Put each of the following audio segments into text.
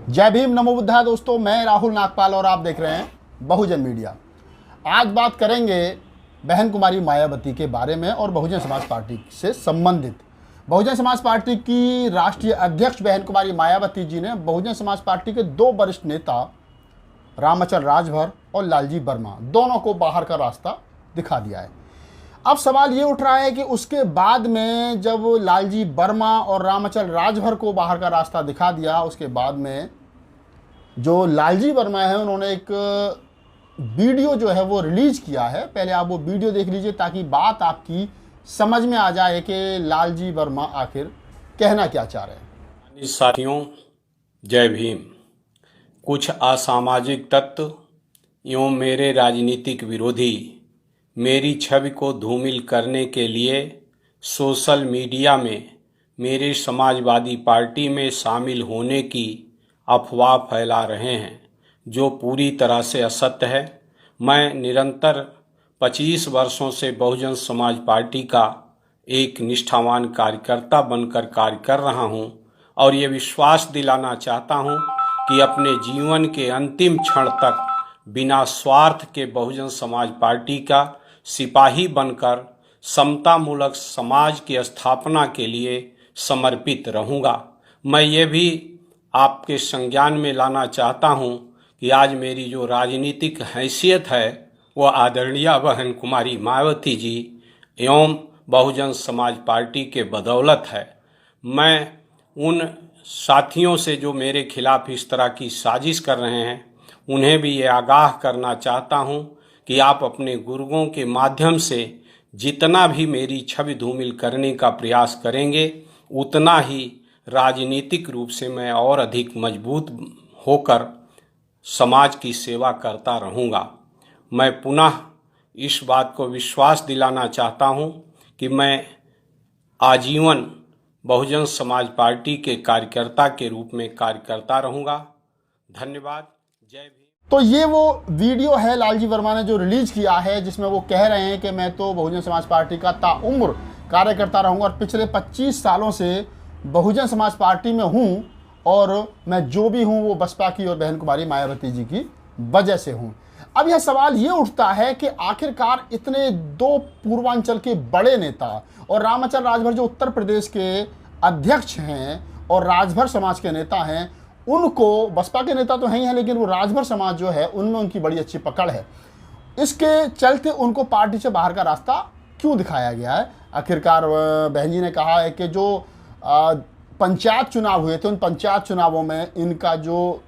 जय भीम, नमो बुद्धाय। दोस्तों, मैं राहुल नागपाल और आप देख रहे हैं बहुजन मीडिया। आज बात करेंगे बहन कुमारी मायावती के बारे में और बहुजन समाज पार्टी से संबंधित। बहुजन समाज पार्टी की राष्ट्रीय अध्यक्ष बहन कुमारी मायावती जी ने बहुजन समाज पार्टी के दो वरिष्ठ नेता रामाचल राजभर और लालजी वर्मा दोनों को बाहर का रास्ता दिखा दिया है। अब सवाल ये उठ रहा है कि उसके बाद में जब लालजी वर्मा और रामाचल राजभर को बाहर का रास्ता दिखा दिया, उसके बाद में जो लालजी वर्मा है उन्होंने एक वीडियो जो है वो रिलीज किया है। पहले आप वो वीडियो देख लीजिए ताकि बात आपकी समझ में आ जाए कि लालजी वर्मा आखिर कहना क्या चाह रहे हैं। साथियों, जय भीम। कुछ असामाजिक तत्व एवं मेरे राजनीतिक विरोधी मेरी छवि को धूमिल करने के लिए सोशल मीडिया में मेरे समाजवादी पार्टी में शामिल होने की अफवाह फैला रहे हैं, जो पूरी तरह से असत्य है। मैं निरंतर 25 वर्षों से बहुजन समाज पार्टी का एक निष्ठावान कार्यकर्ता बनकर कार्य कर रहा हूं और ये विश्वास दिलाना चाहता हूं कि अपने जीवन के अंतिम क्षण तक बिना स्वार्थ के बहुजन समाज पार्टी का सिपाही बनकर समतामूलक समाज की स्थापना के लिए समर्पित रहूंगा। मैं ये भी आपके संज्ञान में लाना चाहता हूं कि आज मेरी जो राजनीतिक हैसियत है वो आदरणीय बहन कुमारी मायावती जी एवं बहुजन समाज पार्टी के बदौलत है। मैं उन साथियों से जो मेरे खिलाफ इस तरह की साजिश कर रहे हैं उन्हें भी ये आगाह करना चाहता हूं कि आप अपने गुर्गों के माध्यम से जितना भी मेरी छवि धूमिल करने का प्रयास करेंगे उतना ही राजनीतिक रूप से मैं और अधिक मजबूत होकर समाज की सेवा करता रहूँगा। मैं पुनः इस बात को विश्वास दिलाना चाहता हूँ कि मैं आजीवन बहुजन समाज पार्टी के कार्यकर्ता के रूप में कार्य करता रहूँगा। धन्यवाद। जय भीम। तो ये वो वीडियो है लालजी वर्मा ने जो रिलीज किया है, जिसमें वो कह रहे हैं कि मैं तो बहुजन समाज पार्टी का ताउम्र कार्यकर्ता रहूँगा और पिछले 25 सालों से बहुजन समाज पार्टी में हूँ और मैं जो भी हूँ वो बसपा की और बहन कुमारी मायावती जी की वजह से हूँ। अब यह सवाल ये उठता है कि आखिरकार इतने दो पूर्वांचल के बड़े नेता और रामाचल राजभर जो उत्तर प्रदेश के अध्यक्ष हैं और राजभर समाज के नेता हैं, उनको बसपा के नेता तो हैं ही हैं, लेकिन वो राजभर समाज जो है उनमें उनकी बड़ी अच्छी पकड़ है। इसके चलते उनको पार्टी से बाहर का रास्ता क्यों दिखाया गया है? आखिरकार बहन जी ने कहा है कि जो पंचायत चुनाव हुए थे उन पंचायत चुनावों में इनका जो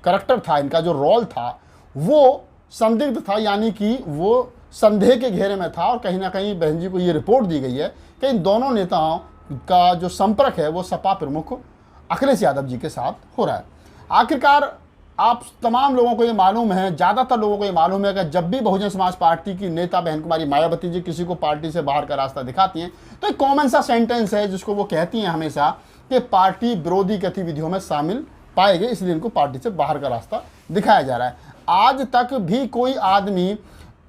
करैक्टर था, इनका जो रोल था वो संदिग्ध था, यानी कि वो संदेह के घेरे में था। और कहीं ना कहीं बहन जी को ये रिपोर्ट दी गई है कि इन दोनों नेताओं का जो संपर्क है वो सपा प्रमुख अखिलेश यादव जी के साथ हो रहा है। आखिरकार आप तमाम लोगों को ये मालूम है, ज़्यादातर लोगों को ये मालूम है कि जब भी बहुजन समाज पार्टी की नेता बहन कुमारी मायावती जी किसी को पार्टी से बाहर का रास्ता दिखाती हैं तो एक कॉमन सा सेंटेंस है जिसको वो कहती हैं हमेशा कि पार्टी विरोधी गतिविधियों में शामिल पाए गए, इसलिए इनको पार्टी से बाहर का रास्ता दिखाया जा रहा है। आज तक भी कोई आदमी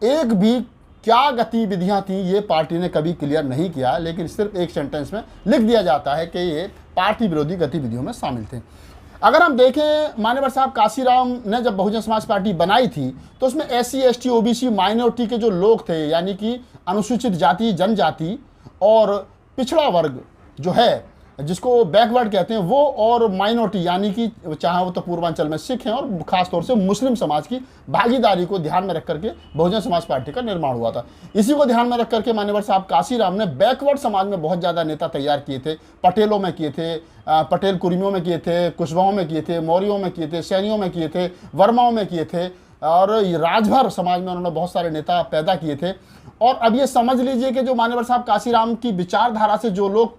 एक भी क्या गतिविधियां थी ये पार्टी ने कभी क्लियर नहीं किया, लेकिन सिर्फ एक सेंटेंस में लिख दिया जाता है कि ये पार्टी विरोधी गतिविधियों में शामिल थे। अगर हम देखें, मान्यवर साहब काशीराम ने जब बहुजन समाज पार्टी बनाई थी तो उसमें SC ST OBC माइनॉरिटी के जो लोग थे, यानी कि अनुसूचित जाति जनजाति और पिछड़ा वर्ग जो है जिसको बैकवर्ड कहते हैं वो, और माइनॉरिटी यानी कि चाहे वो तो पूर्वांचल में सिख हैं और खासतौर से मुस्लिम समाज की भागीदारी को ध्यान में रख करके बहुजन समाज पार्टी का निर्माण हुआ था। इसी को ध्यान में रख करके मान्यवर साहब काशीराम ने बैकवर्ड समाज में बहुत ज़्यादा नेता तैयार किए थे। पटेलों में किए थे, पटेल कुर्मियों में किए थे, कुशवाहों में किए थे, मौर्यों में किए थे, सैनियों में किए थे, वर्माओं में किए थे और राजभर समाज में उन्होंने बहुत सारे नेता पैदा किए थे। और अब ये समझ लीजिए कि जो मान्यवर साहब काशीराम की विचारधारा से जो लोग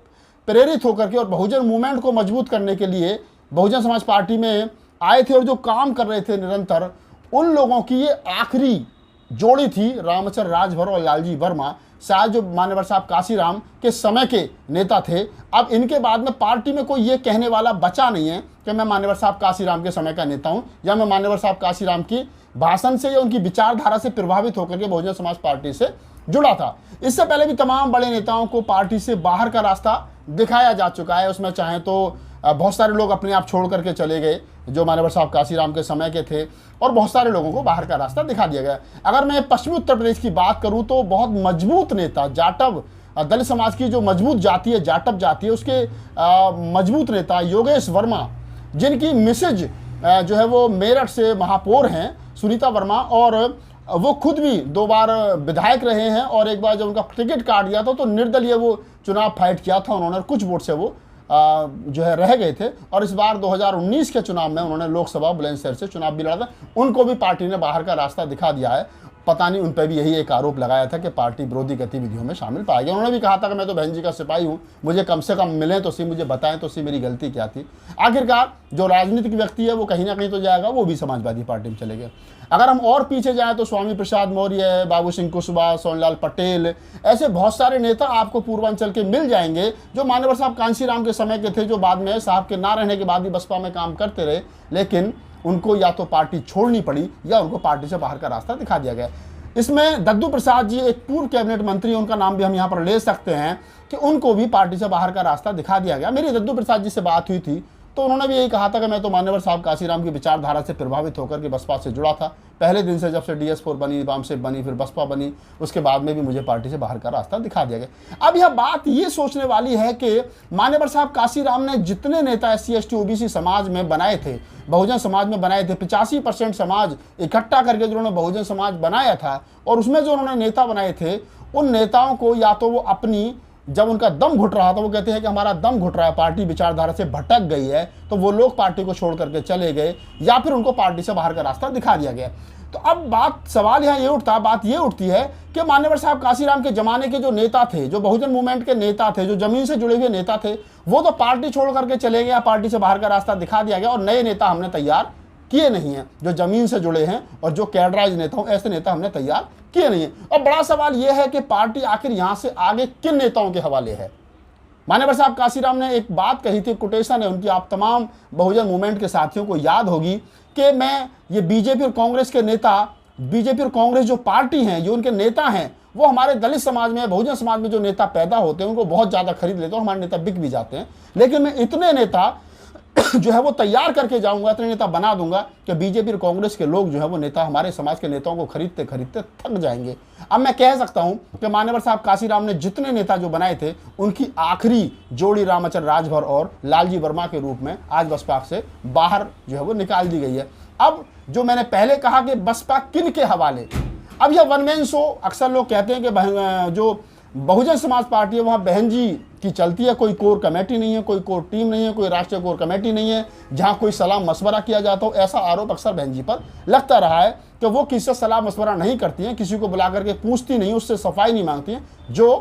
प्रेरित होकर के और बहुजन मूवमेंट को मजबूत करने के लिए बहुजन समाज पार्टी में आए थे और जो काम कर रहे थे निरंतर, उन लोगों की ये आखिरी जोड़ी थी रामाचल राजभर और लालजी वर्मा। शायद जो मान्यवर साहब काशीराम के समय के नेता थे, अब इनके बाद में पार्टी में कोई ये कहने वाला बचा नहीं है कि मैं मान्यवर साहब काशीराम के समय का नेता हूं या मैं मान्यवर साहब काशीराम की भाषण से या उनकी विचारधारा से प्रभावित होकर के बहुजन समाज पार्टी से जुड़ा था। इससे पहले भी तमाम बड़े नेताओं को पार्टी से बाहर का रास्ता दिखाया जा चुका है। उसमें चाहे तो बहुत सारे लोग अपने आप छोड़ करके चले गए, जो मान्यवर साहब काशीराम के समय के थे, और बहुत सारे लोगों को बाहर का रास्ता दिखा दिया गया। अगर मैं पश्चिमी उत्तर प्रदेश की बात करूं तो बहुत मजबूत नेता जाटव दलित समाज की जो मजबूत जाति है, जाटव जाति है, उसके मजबूत नेता योगेश वर्मा, जिनकी मिसेज जो है वो मेरठ से महापौर हैं, सुनीता वर्मा, और वो खुद भी 2 बार विधायक रहे हैं, और एक बार जब उनका टिकट काट दिया था तो निर्दलीय वो चुनाव फाइट किया था उन्होंने, कुछ वोट से वो जो है रह गए थे, और इस बार 2019 के चुनाव में उन्होंने लोकसभा बुलंदशहर से चुनाव भी लड़ा था। उनको भी पार्टी ने बाहर का रास्ता दिखा दिया है। पता नहीं, उन पर भी यही एक आरोप लगाया था कि पार्टी विरोधी गतिविधियों में शामिल पाया गया। उन्होंने भी कहा था कि मैं तो बहन जी का सिपाही हूँ, मुझे कम से कम मिलें तो सही, मुझे बताएं तो सही मेरी गलती क्या थी। आखिरकार जो राजनीतिक व्यक्ति है वो कहीं ना कहीं तो जाएगा, वो भी समाजवादी पार्टी में चले गए। अगर हम और पीछे जाएं तो स्वामी प्रसाद मौर्य, बाबू सिंह कुशवाहा, सोनलाल पटेल, ऐसे बहुत सारे नेता आपको पूर्वांचल के मिल जाएंगे जो मान्यवर साहब कांशीराम के समय के थे, जो बाद में साहब के ना रहने के बाद भी बसपा में काम करते रहे, लेकिन उनको या तो पार्टी छोड़नी पड़ी या उनको पार्टी से बाहर का रास्ता दिखा दिया गया। इसमें दद्दू प्रसाद जी एक पूर्व कैबिनेट मंत्री, उनका नाम भी हम यहाँ पर ले सकते हैं, कि उनको भी पार्टी से बाहर का रास्ता दिखा दिया गया। मेरी दद्दू प्रसाद जी से बात हुई थी तो उन्होंने भी यही कहा था कि मैं तो मान्यवर साहब काशीराम की विचारधारा से प्रभावित होकर के बसपा से जुड़ा था, पहले दिन से, जब से DS4 बनी, वामसेप बनी, फिर बसपा बनी, उसके बाद में भी मुझे पार्टी से बाहर का रास्ता दिखा दिया गया। अब यह बात ये सोचने वाली है कि मान्यवर साहब काशीराम ने जितने नेता SC ST OBC समाज में बनाए थे, बहुजन समाज में बनाए थे, 85% समाज इकट्ठा करके जो उन्होंने बहुजन समाज बनाया था, और उसमें जो उन्होंने नेता बनाए थे, उन नेताओं को या तो वो अपनी, जब उनका दम घुट रहा था, वो कहते हैं कि हमारा दम घुट रहा है, पार्टी विचारधारा से भटक गई है, तो वो लोग पार्टी को छोड़ करके चले गए, या फिर उनको पार्टी से बाहर का रास्ता दिखा दिया गया। तो अब सवाल यहाँ ये उठती है कि मान्यवर साहब काशीराम के जमाने के जो नेता थे, जो बहुजन मूवमेंट के नेता थे, जो जमीन से जुड़े हुए नेता थे, वो तो पार्टी छोड़ करके चले गए, पार्टी से बाहर का रास्ता दिखा दिया गया, और नए नेता हमने तैयार किए नहीं हैं जो जमीन से जुड़े हैं और जो कैडराइज नेता हों, ऐसे नेता हमने तैयार किए नहीं हैं। और बड़ा सवाल यह है कि पार्टी आखिर यहां से आगे किन नेताओं के हवाले है। मान्यवर साहब काशीराम ने एक बात कही थी, कोटेशन है उनकी, आप तमाम बहुजन मूवमेंट के साथियों को याद होगी, कि मैं ये बीजेपी और कांग्रेस के नेता, बीजेपी और कांग्रेस जो पार्टी हैं, जो उनके नेता हैं, वो हमारे दलित समाज में, बहुजन समाज में जो नेता पैदा होते हैं उनको बहुत ज़्यादा खरीद लेते हैं, हमारे नेता बिक भी जाते हैं, लेकिन मैं इतने नेता जो है वो तैयार करके जाऊंगा, इतने नेता बना दूंगा कि बीजेपी और कांग्रेस के लोग जो है वो नेता, हमारे समाज के नेताओं को खरीदते खरीदते थक जाएंगे। अब मैं कह सकता हूं कि मान्यवर साहब काशीराम ने जितने नेता जो बनाए थे, उनकी आखिरी जोड़ी रामाचरण राजभर और लालजी वर्मा के रूप में आज बसपा से बाहर जो है वो निकाल दी गई है। अब जो मैंने पहले कहा कि बसपा किन के हवाले, अब यह वन मैन शो, अक्सर लोग कहते हैं कि जो बहुजन समाज पार्टी है वहाँ बहन जी की चलती है, कोई कोर कमेटी नहीं है, कोई कोर टीम नहीं है, कोई राष्ट्रीय कोर कमेटी नहीं है जहाँ कोई सलाह मशवरा किया जाता हो। ऐसा आरोप अक्सर बहन जी पर लगता रहा है कि वो किसी से सलाह मशवरा नहीं करती हैं, किसी को बुला करके पूछती नहीं, उससे सफाई नहीं मांगती हैं। जो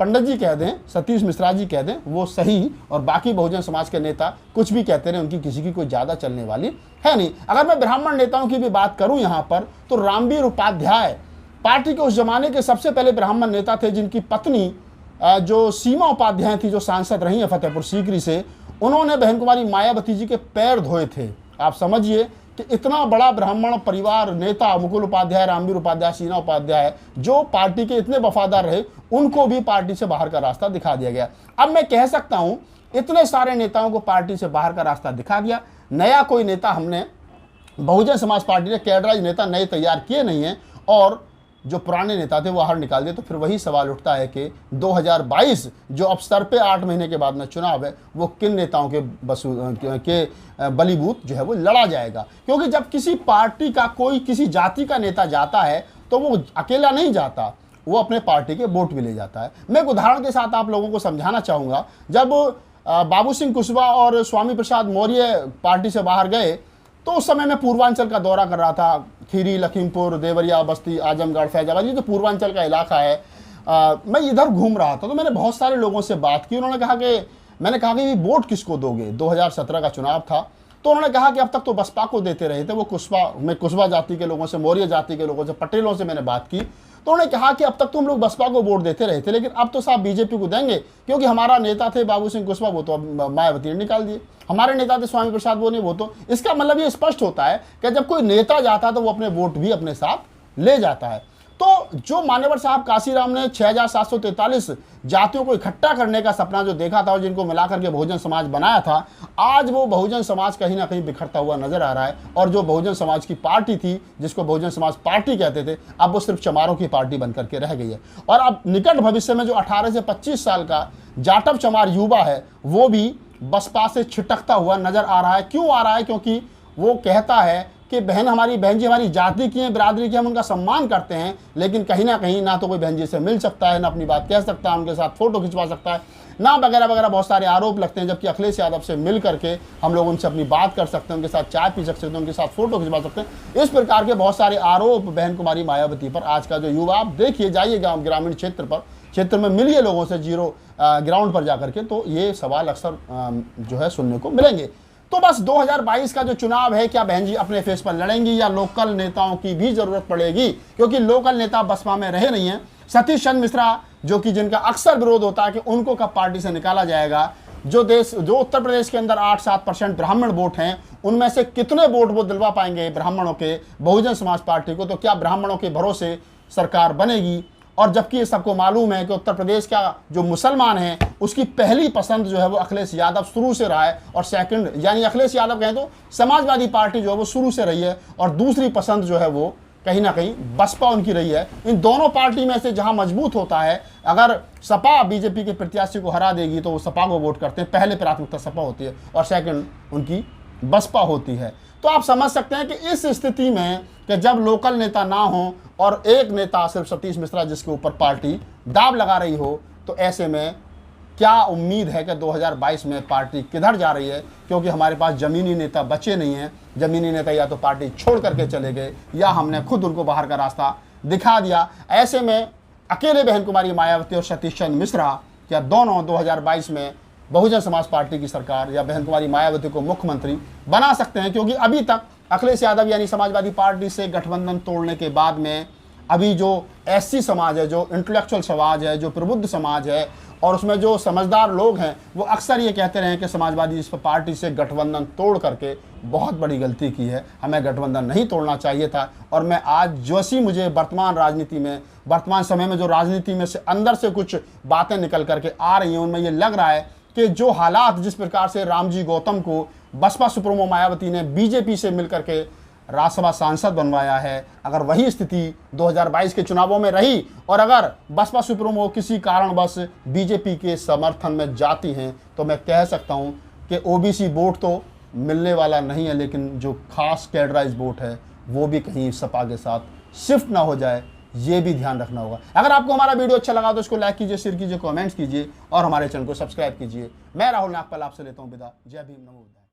पंडित जी कह दें, सतीश मिश्रा जी कह दें, वो सही, और बाकी बहुजन समाज के नेता कुछ भी कहते रहे, उनकी किसी की कोई ज़्यादा चलने वाली है नहीं। अगर मैं ब्राह्मण नेताओं की भी बात करूँ यहाँ पर, तो रामवीर उपाध्याय पार्टी के उस जमाने के सबसे पहले ब्राह्मण नेता थे, जिनकी पत्नी जो सीमा उपाध्याय थी, जो सांसद रही है फतेहपुर सीकरी से, उन्होंने बहन कुमारी मायावती जी के पैर धोए थे। आप समझिए कि इतना बड़ा ब्राह्मण परिवार नेता मुकुल उपाध्याय, रामवीर उपाध्याय, सीमा उपाध्याय, जो पार्टी के इतने वफादार रहे, उनको भी पार्टी से बाहर का रास्ता दिखा दिया गया। अब मैं कह सकता हूं, इतने सारे नेताओं को पार्टी से बाहर का रास्ता दिखा दिया, नया कोई नेता हमने बहुजन समाज पार्टी ने कैडराइज नेता नए तैयार किए नहीं है, और जो पुराने नेता थे वो बाहर निकाल दिए। तो फिर वही सवाल उठता है कि 2022 जो अब सर पे 8 महीने के बाद में चुनाव है, वो किन नेताओं के बलीबूत जो है वो लड़ा जाएगा। क्योंकि जब किसी पार्टी का कोई किसी जाति का नेता जाता है तो वो अकेला नहीं जाता, वो अपने पार्टी के वोट भी ले जाता है। मैं एक उदाहरण के साथ आप लोगों को समझाना चाहूँगा। जब बाबू सिंह कुशवाहा और स्वामी प्रसाद मौर्य पार्टी से बाहर गए तो उस समय मैं पूर्वांचल का दौरा कर रहा था, खीरी, लखीमपुर, देवरिया, बस्ती, आजमगढ़, फैजाबाद, ये तो पूर्वांचल का इलाका है। मैं इधर घूम रहा था तो मैंने बहुत सारे लोगों से बात की। उन्होंने कहा कि, मैंने कहा कि वोट किसको दोगे, 2017 का चुनाव था, तो उन्होंने कहा कि अब तक तो बसपा को देते रहे थे। वो कुशवा जाति के लोगों से, मौर्य जाति के लोगों से, पटेलों से मैंने बात की, तो उन्होंने कहा कि अब तक तो हम लोग बसपा को वोट देते रहे थे, लेकिन अब तो साहब बीजेपी को देंगे, क्योंकि हमारा नेता थे बाबू सिंह कुशवाहा, वो तो अब मायावती ने निकाल दिए। हमारे नेता थे स्वामी प्रसाद मौर्य, वो तो, इसका मतलब ये स्पष्ट होता है कि जब कोई नेता जाता है तो वो अपने वोट भी अपने साथ ले जाता है। तो जो मान्यवर साहब काशीराम ने 6743 जातियों को इकट्ठा करने का सपना जो देखा था और जिनको मिलाकर के बहुजन समाज बनाया था, आज वो बहुजन समाज कहीं ना कहीं बिखरता हुआ नजर आ रहा है। और जो बहुजन समाज की पार्टी थी, जिसको बहुजन समाज पार्टी कहते थे, अब वो सिर्फ चमारों की पार्टी बनकर के रह गई है। और अब निकट भविष्य में जो 18 से 25 साल का जाटव चमार युवा है, वो भी बसपा से छिटकता हुआ नजर आ रहा है। क्यों आ रहा है? क्योंकि वो कहता है कि बहन जी हमारी जाति की हैं, बिरादरी की, हम उनका सम्मान करते हैं, लेकिन कहीं ना कहीं ना तो कोई बहन जी से मिल सकता है, ना अपनी बात कह सकता है, उनके साथ फोटो खिंचवा सकता है, ना वगैरह वगैरह बहुत सारे आरोप लगते हैं। जबकि अखिलेश यादव से मिल करके हम लोग उनसे अपनी बात कर सकते हैं, उनके साथ चाय पी सकते हैं, उनके साथ फोटो खिंचवा सकते हैं। इस प्रकार के बहुत सारे आरोप बहन कुमारी मायावती पर आज का जो युवा, आप देखिए, जाइएगा ग्रामीण क्षेत्र में मिलिए लोगों से, जीरो ग्राउंड पर जाकर के, तो ये सवाल अक्सर जो है सुनने को मिलेंगे। तो बस 2022 का जो चुनाव है, क्या बहन जी अपने फेस पर लड़ेंगी या लोकल नेताओं की भी जरूरत पड़ेगी? क्योंकि लोकल नेता बसपा में रहे नहीं हैं। सतीश चंद्र मिश्रा, जो कि जिनका अक्सर विरोध होता है कि उनको कब पार्टी से निकाला जाएगा, जो उत्तर प्रदेश के अंदर 8-7% ब्राह्मण वोट हैं, उनमें से कितने वोट वो दिलवा पाएंगे ब्राह्मणों के बहुजन समाज पार्टी को? तो क्या ब्राह्मणों के भरोसे सरकार बनेगी? और जबकि सबको मालूम है कि उत्तर प्रदेश का जो मुसलमान है, उसकी पहली पसंद जो है वो अखिलेश यादव शुरू से रहा है, और सेकंड यानी अखिलेश यादव कहें तो समाजवादी पार्टी जो है वो शुरू से रही है, और दूसरी पसंद जो है वो कहीं ना कहीं बसपा उनकी रही है। इन दोनों पार्टी में से जहां मजबूत होता है, अगर सपा बीजेपी के प्रत्याशी को हरा देगी तो वो सपा को वोट करते हैं, पहले प्राथमिकता सपा होती है और सेकंड उनकी बसपा होती है। तो आप समझ सकते हैं कि इस स्थिति में कि जब लोकल नेता ना हो और एक नेता सिर्फ सतीश मिश्रा जिसके ऊपर पार्टी दाव लगा रही हो, तो ऐसे में क्या उम्मीद है कि 2022 में पार्टी किधर जा रही है? क्योंकि हमारे पास ज़मीनी नेता बचे नहीं हैं। ज़मीनी नेता या तो पार्टी छोड़ करके चले गए, या हमने खुद उनको बाहर का रास्ता दिखा दिया। ऐसे में अकेले बहन कुमारी मायावती और सतीश चंद्र मिश्रा, क्या दोनों 2022 में बहुजन समाज पार्टी की सरकार या बहन कुमारी मायावती को मुख्यमंत्री बना सकते हैं? क्योंकि अभी तक अखिलेश यादव यानी समाजवादी पार्टी से गठबंधन तोड़ने के बाद में अभी जो एससी समाज है, जो इंटेलेक्चुअल समाज है, जो प्रबुद्ध समाज है, और उसमें जो समझदार लोग हैं, वो अक्सर ये कहते रहे कि समाजवादी पार्टी से गठबंधन तोड़ करके बहुत बड़ी गलती की है, हमें गठबंधन नहीं तोड़ना चाहिए था। और मैं आज जैसी मुझे वर्तमान राजनीति में, वर्तमान समय में जो राजनीति में से अंदर से कुछ बातें निकल करके आ रही हैं, उनमें ये लग रहा है कि जो हालात, जिस प्रकार से रामजी गौतम को बसपा सुप्रीमो मायावती ने बीजेपी से मिलकर के राज्यसभा सांसद बनवाया है, अगर वही स्थिति 2022 के चुनावों में रही और अगर बसपा सुप्रीमो किसी कारणवश बीजेपी के समर्थन में जाती हैं, तो मैं कह सकता हूं कि ओबीसी वोट तो मिलने वाला नहीं है, लेकिन जो खास कैडराइज वोट है वो भी कहीं सपा के साथ शिफ्ट ना हो जाए, ये भी ध्यान रखना होगा। अगर आपको हमारा वीडियो अच्छा लगा तो इसको लाइक कीजिए, शेयर कीजिए, कमेंट्स कीजिए और हमारे चैनल को सब्सक्राइब कीजिए। मैं राहुल नागपाल आपसे लेता हूँ विदा। जय भीम, नमो बुद्धाय।